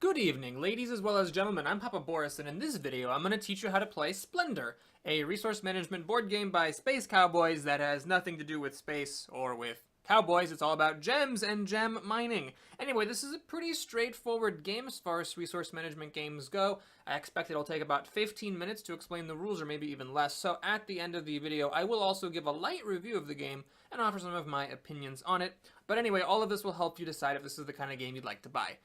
Good evening, ladies as well as gentlemen. I'm Papa Boris, and in this video, I'm going to teach you how to play Splendor, a resource management board game by Space Cowboys that has nothing to do with space or with cowboys. It's all about gems and gem mining. Anyway, this is a pretty straightforward game as far as resource management games go. I expect it'll take about 15 minutes to explain the rules, or maybe even less. So at the end of the video, I will also give a light review of the game and offer some of my opinions on it. But anyway, all of this will help you decide if this is the kind of game you'd like to buy.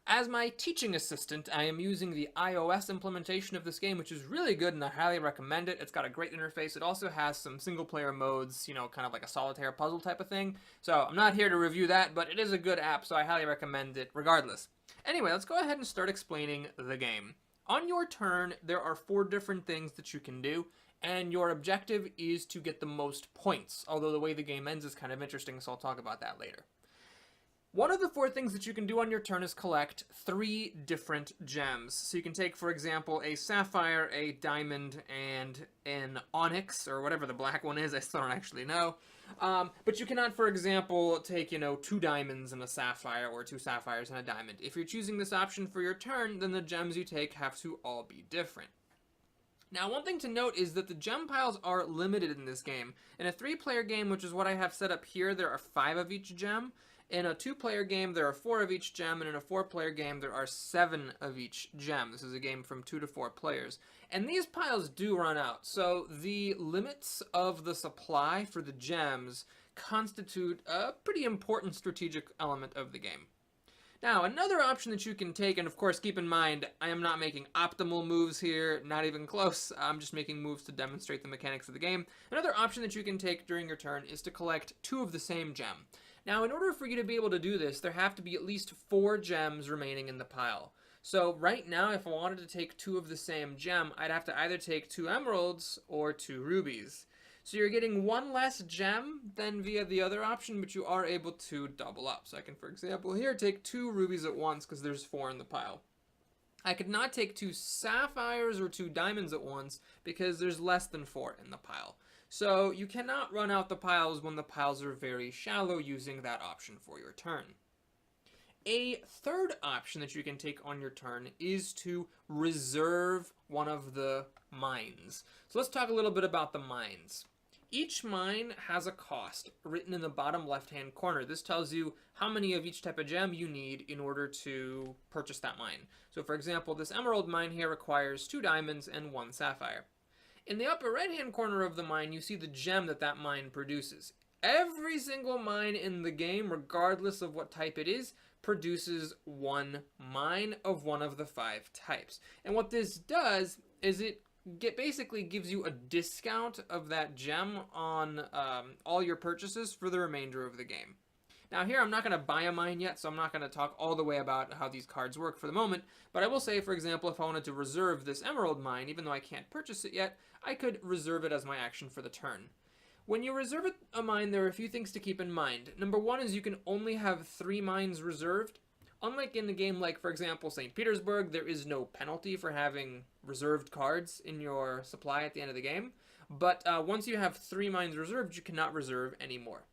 As my teaching assistant, I am using the iOS implementation of this game, which is really good, and I highly recommend it. It's got a great interface. It also has some single-player modes, you know, kind of like a solitaire puzzle type of thing. So I'm not here to review that, but it is a good app, so I highly recommend it regardless. Anyway, let's go ahead and start explaining the game. On your turn, there are 4 different things that you can do, and your objective is to get the most points, although the way the game ends is kind of interesting, so I'll talk about that later. One of the 4 things that you can do on your turn is collect 3 different gems. So you can take, for example, a sapphire, a diamond, and an onyx, or whatever the black one is. I still don't actually know. But you cannot, for example, take, 2 diamonds and a sapphire, or 2 sapphires and a diamond. If you're choosing this option for your turn, then the gems you take have to all be different. Now, one thing to note is that the gem piles are limited in this game. In a 3-player game, which is what I have set up here, there are 5 of each gem. In a 2-player game, there are 4 of each gem, and in a 4-player game, there are 7 of each gem. This is a game from 2 to 4 players. And these piles do run out, so the limits of the supply for the gems constitute a pretty important strategic element of the game. Now, another option that you can take, and of course keep in mind, I am not making optimal moves here, not even close, I'm just making moves to demonstrate the mechanics of the game. Another option that you can take during your turn is to collect 2 of the same gem. Now, in order for you to be able to do this, there have to be at least 4 gems remaining in the pile. So right now, if I wanted to take 2 of the same gem, I'd have to either take 2 emeralds or 2 rubies. So you're getting 1 less gem than via the other option, but you are able to double up. So I can, for example, here take 2 rubies at once because there's 4 in the pile. I could not take 2 sapphires or 2 diamonds at once because there's less than 4 in the pile. So you cannot run out the piles when the piles are very shallow using that option for your turn. A third option that you can take on your turn is to reserve one of the mines. So let's talk a little bit about the mines. Each mine has a cost written in the bottom left-hand corner. This tells you how many of each type of gem you need in order to purchase that mine. So for example, this emerald mine here requires 2 diamonds and 1 sapphire. In the upper right-hand corner of the mine, you see the gem that mine produces. Every single mine in the game, regardless of what type it is, produces 1 mine of one of the 5 types. And what this does is it basically gives you a discount of that gem on all your purchases for the remainder of the game. Now here, I'm not going to buy a mine yet, so I'm not going to talk all the way about how these cards work for the moment, but I will say, for example, if I wanted to reserve this emerald mine, even though I can't purchase it yet, I could reserve it as my action for the turn. When you reserve a mine, there are a few things to keep in mind. Number 1 is you can only have 3 mines reserved. Unlike in the game like, for example, St. Petersburg, there is no penalty for having reserved cards in your supply at the end of the game, but once you have 3 mines reserved, you cannot reserve any more.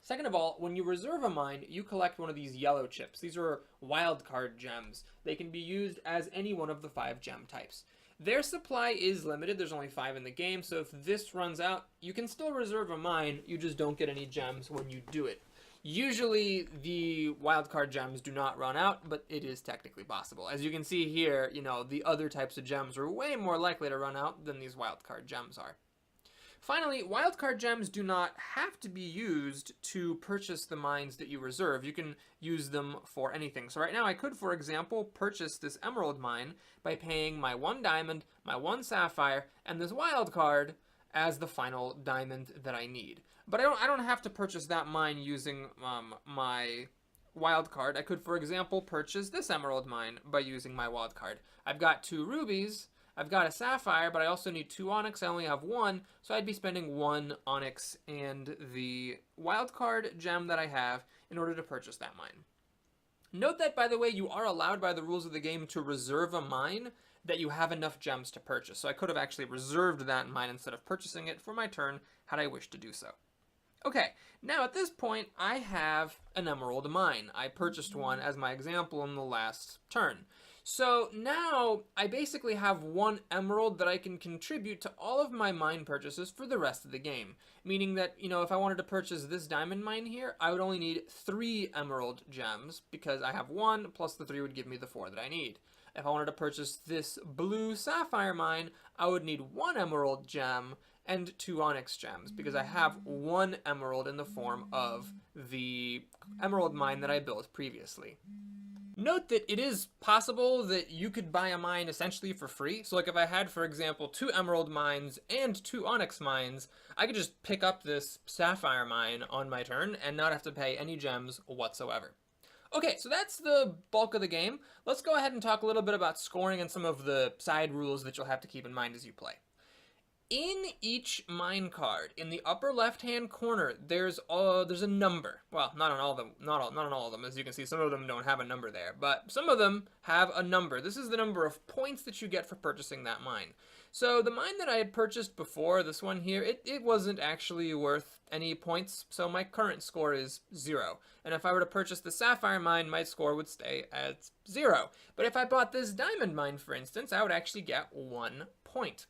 Second of all, when you reserve a mine, you collect one of these yellow chips. These are wildcard gems. They can be used as any one of the 5 gem types. Their supply is limited. There's only 5 in the game, so if this runs out, you can still reserve a mine. You just don't get any gems when you do it. Usually, the wildcard gems do not run out, but it is technically possible. As you can see here, the other types of gems are way more likely to run out than these wildcard gems are. Finally, wildcard gems do not have to be used to purchase the mines that you reserve. You can use them for anything. So right now I could, for example, purchase this emerald mine by paying my 1 diamond, my 1 sapphire, and this wildcard as the final diamond that I need. But I don't have to purchase that mine using my wildcard. I could, for example, purchase this emerald mine by using my wildcard. I've got 2 rubies. I've got a sapphire, but I also need 2 onyx. I only have 1, so I'd be spending 1 onyx and the wildcard gem that I have in order to purchase that mine. Note that, by the way, you are allowed by the rules of the game to reserve a mine that you have enough gems to purchase. So I could have actually reserved that mine instead of purchasing it for my turn had I wished to do so. Okay, now at this point, I have an emerald mine. I purchased one as my example in the last turn. So now I basically have one emerald that I can contribute to all of my mine purchases for the rest of the game. Meaning that, if I wanted to purchase this diamond mine here, I would only need 3 emerald gems because I have 1 plus the 3 would give me the 4 that I need. If I wanted to purchase this blue sapphire mine, I would need 1 emerald gem and 2 onyx gems because I have 1 emerald in the form of the emerald mine that I built previously. Note that it is possible that you could buy a mine essentially for free. So like if I had, for example, 2 emerald mines and 2 onyx mines, I could just pick up this sapphire mine on my turn and not have to pay any gems whatsoever. Okay, so that's the bulk of the game. Let's go ahead and talk a little bit about scoring and some of the side rules that you'll have to keep in mind as you play. In each mine card, in the upper left-hand corner, there's a number. Well, not on all of them, not on all of them. As you can see, some of them don't have a number there, but some of them have a number. This is the number of points that you get for purchasing that mine. So the mine that I had purchased before, this one here, it wasn't actually worth any points, so my current score is 0. And if I were to purchase the sapphire mine, my score would stay at 0. But if I bought this diamond mine, for instance, I would actually get 1 point.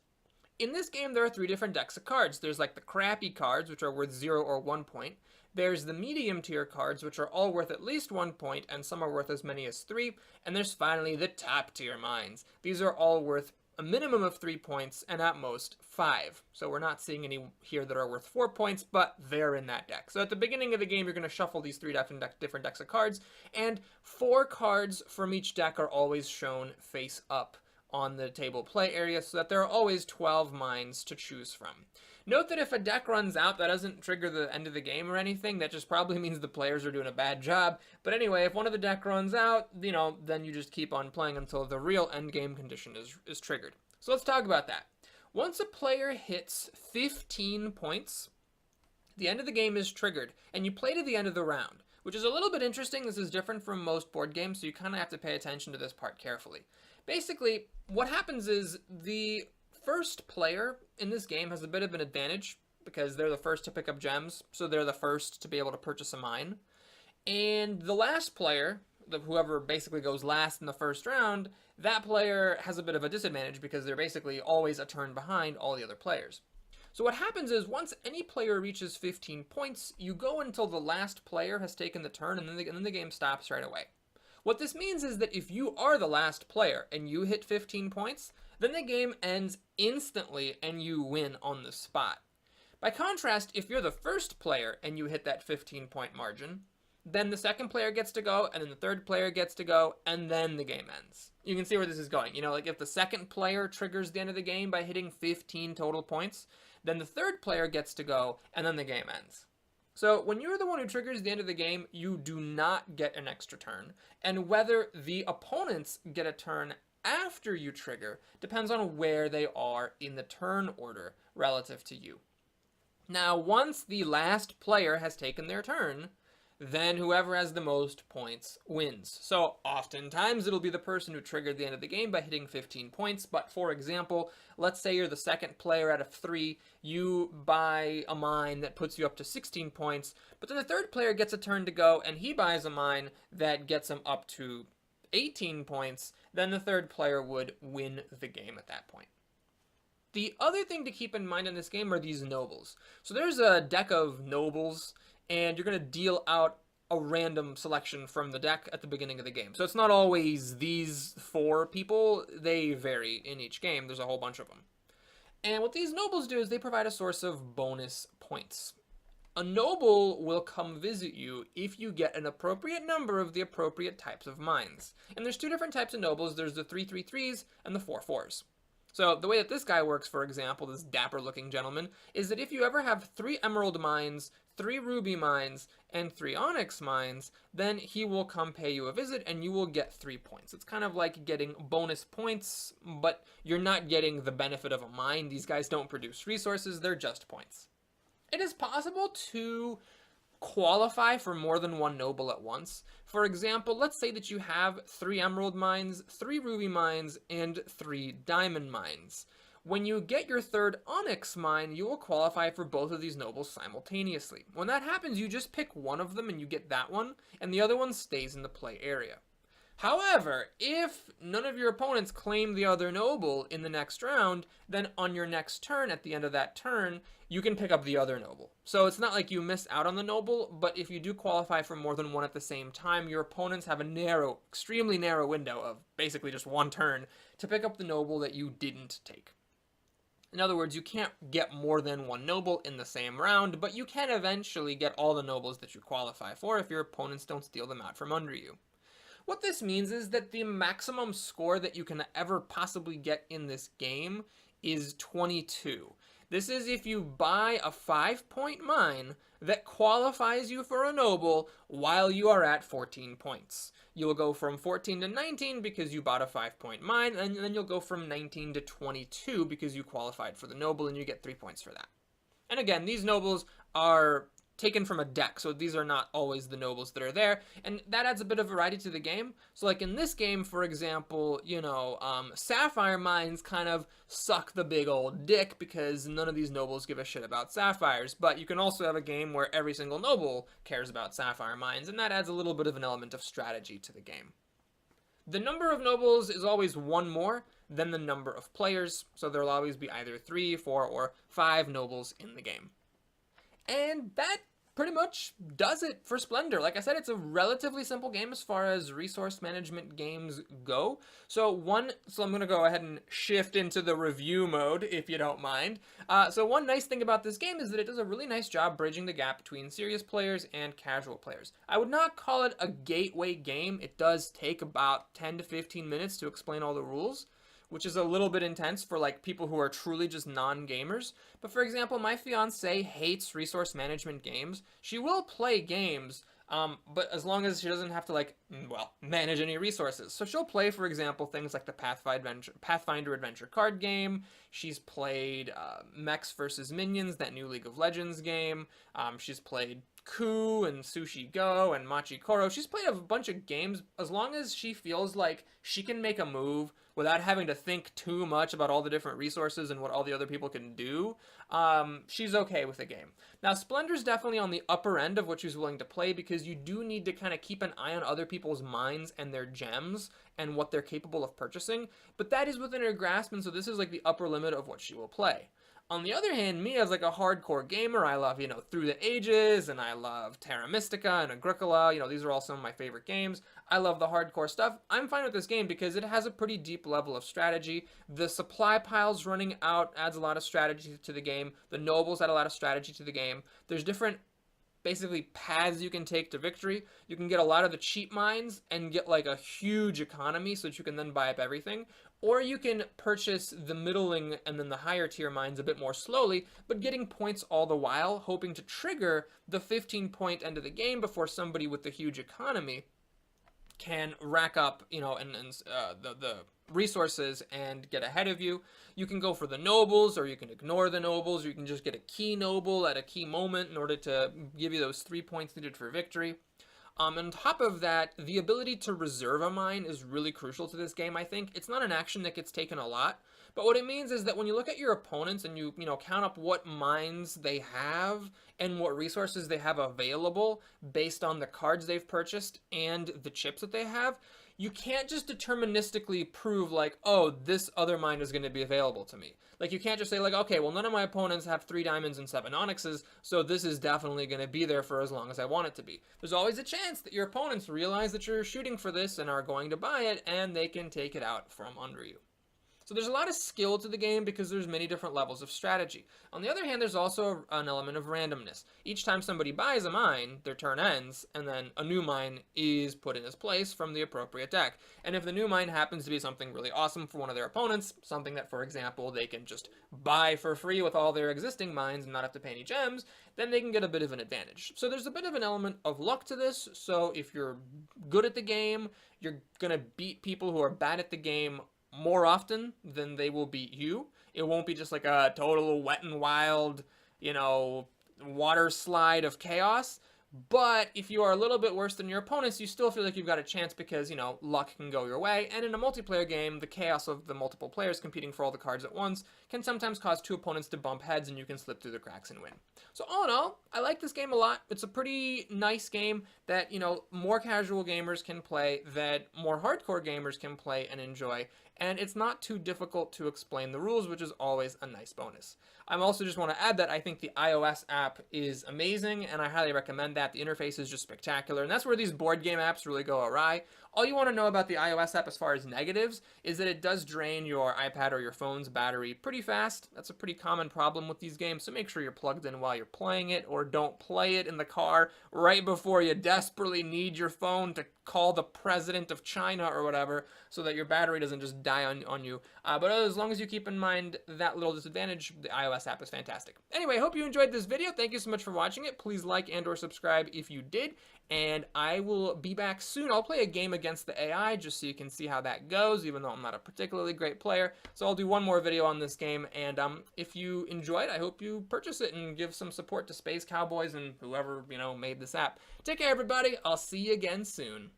In this game, there are 3 different decks of cards. There's like the crappy cards, which are worth 0 or 1 point. There's the medium tier cards, which are all worth at least 1 point, and some are worth as many as 3. And there's finally the top tier mines. These are all worth a minimum of 3 points, and at most 5. So we're not seeing any here that are worth 4 points, but they're in that deck. So at the beginning of the game, you're going to shuffle these 3 different decks of cards, and 4 cards from each deck are always shown face up on the table play area so that there are always 12 mines to choose from. Note that if a deck runs out, that doesn't trigger the end of the game or anything. That just probably means the players are doing a bad job. But anyway, if one of the deck runs out, then you just keep on playing until the real end game condition is triggered. So let's talk about that. Once a player hits 15 points, the end of the game is triggered, and you play to the end of the round, which is a little bit interesting. This is different from most board games, so you kind of have to pay attention to this part carefully. Basically, what happens is the first player in this game has a bit of an advantage because they're the first to pick up gems, so they're the first to be able to purchase a mine. And the last player, whoever basically goes last in the first round, that player has a bit of a disadvantage because they're basically always a turn behind all the other players. So what happens is once any player reaches 15 points, you go until the last player has taken the turn, and then the game stops right away. What this means is that if you are the last player and you hit 15 points, then the game ends instantly and you win on the spot. By contrast, if you're the first player and you hit that 15-point margin, then the second player gets to go, and then the third player gets to go, and then the game ends. You can see where this is going. Like if the second player triggers the end of the game by hitting 15 total points, then the third player gets to go, and then the game ends. So when you're the one who triggers the end of the game, you do not get an extra turn. And whether the opponents get a turn after you trigger depends on where they are in the turn order relative to you. Now, once the last player has taken their turn, then whoever has the most points wins. So oftentimes it'll be the person who triggered the end of the game by hitting 15 points. But for example, let's say you're the second player out of 3, you buy a mine that puts you up to 16 points, but then the third player gets a turn to go and he buys a mine that gets him up to 18 points, then the third player would win the game at that point. The other thing to keep in mind in this game are these nobles. So there's a deck of nobles, and you're going to deal out a random selection from the deck at the beginning of the game. So it's not always these 4 people. They vary in each game. There's a whole bunch of them. And what these nobles do is they provide a source of bonus points. A noble will come visit you if you get an appropriate number of the appropriate types of mines. And there's 2 different types of nobles. There's the 3/3/3s and the 4/4s. So the way that this guy works, for example, this dapper-looking gentleman, is that if you ever have 3 emerald mines, 3 ruby mines, and 3 onyx mines, then he will come pay you a visit and you will get 3 points. It's kind of like getting bonus points, but you're not getting the benefit of a mine. These guys don't produce resources, they're just points. It is possible to qualify for more than 1 noble at once. For example, let's say that you have 3 emerald mines, 3 ruby mines, and 3 diamond mines. When you get your third onyx mine, you will qualify for both of these nobles simultaneously. When that happens, you just pick one of them and you get that one, and the other one stays in the play area. However, if none of your opponents claim the other noble in the next round, then on your next turn, at the end of that turn, you can pick up the other noble. So it's not like you miss out on the noble, but if you do qualify for more than one at the same time, your opponents have a narrow, extremely narrow window of basically just one turn to pick up the noble that you didn't take. In other words, you can't get more than one noble in the same round, but you can eventually get all the nobles that you qualify for if your opponents don't steal them out from under you. What this means is that the maximum score that you can ever possibly get in this game is 22. This is if you buy a 5-point mine that qualifies you for a noble while you are at 14 points. You'll go from 14 to 19 because you bought a 5-point mine, and then you'll go from 19 to 22 because you qualified for the noble, and you get 3 points for that. And again, these nobles are taken from a deck, so these are not always the nobles that are there, and that adds a bit of variety to the game. So like in this game, for example, sapphire mines kind of suck the big old dick because none of these nobles give a shit about sapphires, but you can also have a game where every single noble cares about sapphire mines, and that adds a little bit of an element of strategy to the game. The number of nobles is always one more than the number of players, so there'll always be either 3, 4, or 5 nobles in the game. And that pretty much does it for Splendor. Like I said, it's a relatively simple game as far as resource management games go. So I'm going to go ahead and shift into the review mode, if you don't mind. So one nice thing about this game is that it does a really nice job bridging the gap between serious players and casual players. I would not call it a gateway game. It does take about 10 to 15 minutes to explain all the rules, which is a little bit intense for like people who are truly just non-gamers. But for example, my fiance hates resource management games. She will play games, but as long as she doesn't have to manage any resources. So she'll play, for example, things like the Pathfinder Adventure card game. She's played Mechs vs. Minions, that new League of Legends game. She's played Coup and Sushi Go and Machi Koro. She's played a bunch of games. As long as she feels like she can make a move without having to think too much about all the different resources and what all the other people can do, she's okay with the game. Now, Splendor's definitely on the upper end of what she's willing to play because you do need to kind of keep an eye on other people's minds and their gems and what they're capable of purchasing, but that is within her grasp, and so this is like the upper limit of what she will play. On the other hand, me as like a hardcore gamer, I love, Through the Ages, and I love Terra Mystica and Agricola. These are all some of my favorite games. I love the hardcore stuff. I'm fine with this game because it has a pretty deep level of strategy. The supply piles running out adds a lot of strategy to the game. The nobles add a lot of strategy to the game. There's different basically paths you can take to victory. You can get a lot of the cheap mines and get like a huge economy so that you can then buy up everything. Or you can purchase the middling and then the higher tier mines a bit more slowly, but getting points all the while, hoping to trigger the 15-point end of the game before somebody with the huge economy can rack up, the resources and get ahead of you. You can go for the nobles, or you can ignore the nobles, or you can just get a key noble at a key moment in order to give you those 3 points needed for victory. On top of that, the ability to reserve a mine is really crucial to this game, I think. It's not an action that gets taken a lot, but what it means is that when you look at your opponents and you count up what mines they have and what resources they have available based on the cards they've purchased and the chips that they have, you can't just deterministically prove like, oh, this other mine is going to be available to me. Like, you can't just say like, okay, well, none of my opponents have 3 diamonds and 7 onyxes, so this is definitely going to be there for as long as I want it to be. There's always a chance that your opponents realize that you're shooting for this and are going to buy it, and they can take it out from under you. So there's a lot of skill to the game because there's many different levels of strategy. On the other hand, there's also an element of randomness. Each time somebody buys a mine, their turn ends, and then a new mine is put in its place from the appropriate deck. And if the new mine happens to be something really awesome for one of their opponents, something that, for example, they can just buy for free with all their existing mines and not have to pay any gems, then they can get a bit of an advantage. So there's a bit of an element of luck to this, so if you're good at the game, you're going to beat people who are bad at the game more often than they will beat you. It won't be just like a total wet and wild, water slide of chaos, But if you are a little bit worse than your opponents, you still feel like you've got a chance because, luck can go your way. And in a multiplayer game, the chaos of the multiple players competing for all the cards at once can sometimes cause two opponents to bump heads and you can slip through the cracks and win. So all in all, I like this game a lot. It's a pretty nice game that, more casual gamers can play, that more hardcore gamers can play and enjoy. And it's not too difficult to explain the rules, which is always a nice bonus. I also just want to add that I think the iOS app is amazing, and I highly recommend that. The interface is just spectacular, and that's where these board game apps really go awry. All you want to know about the iOS app as far as negatives is that it does drain your iPad or your phone's battery pretty fast. That's a pretty common problem with these games, so make sure you're plugged in while you're playing it, or don't play it in the car right before you desperately need your phone to call the president of China or whatever, so that your battery doesn't just die on you. But as long as you keep in mind that little disadvantage, the iOS app is fantastic. Anyway, I hope you enjoyed this video. Thank you so much for watching it. Please like and or subscribe if you did, and I will be back soon. I'll play a game against the AI just so you can see how that goes, even though I'm not a particularly great player. So I'll do one more video on this game, and if you enjoyed, I hope you purchase it and give some support to Space Cowboys and whoever, made this app. Take care, everybody. I'll see you again soon.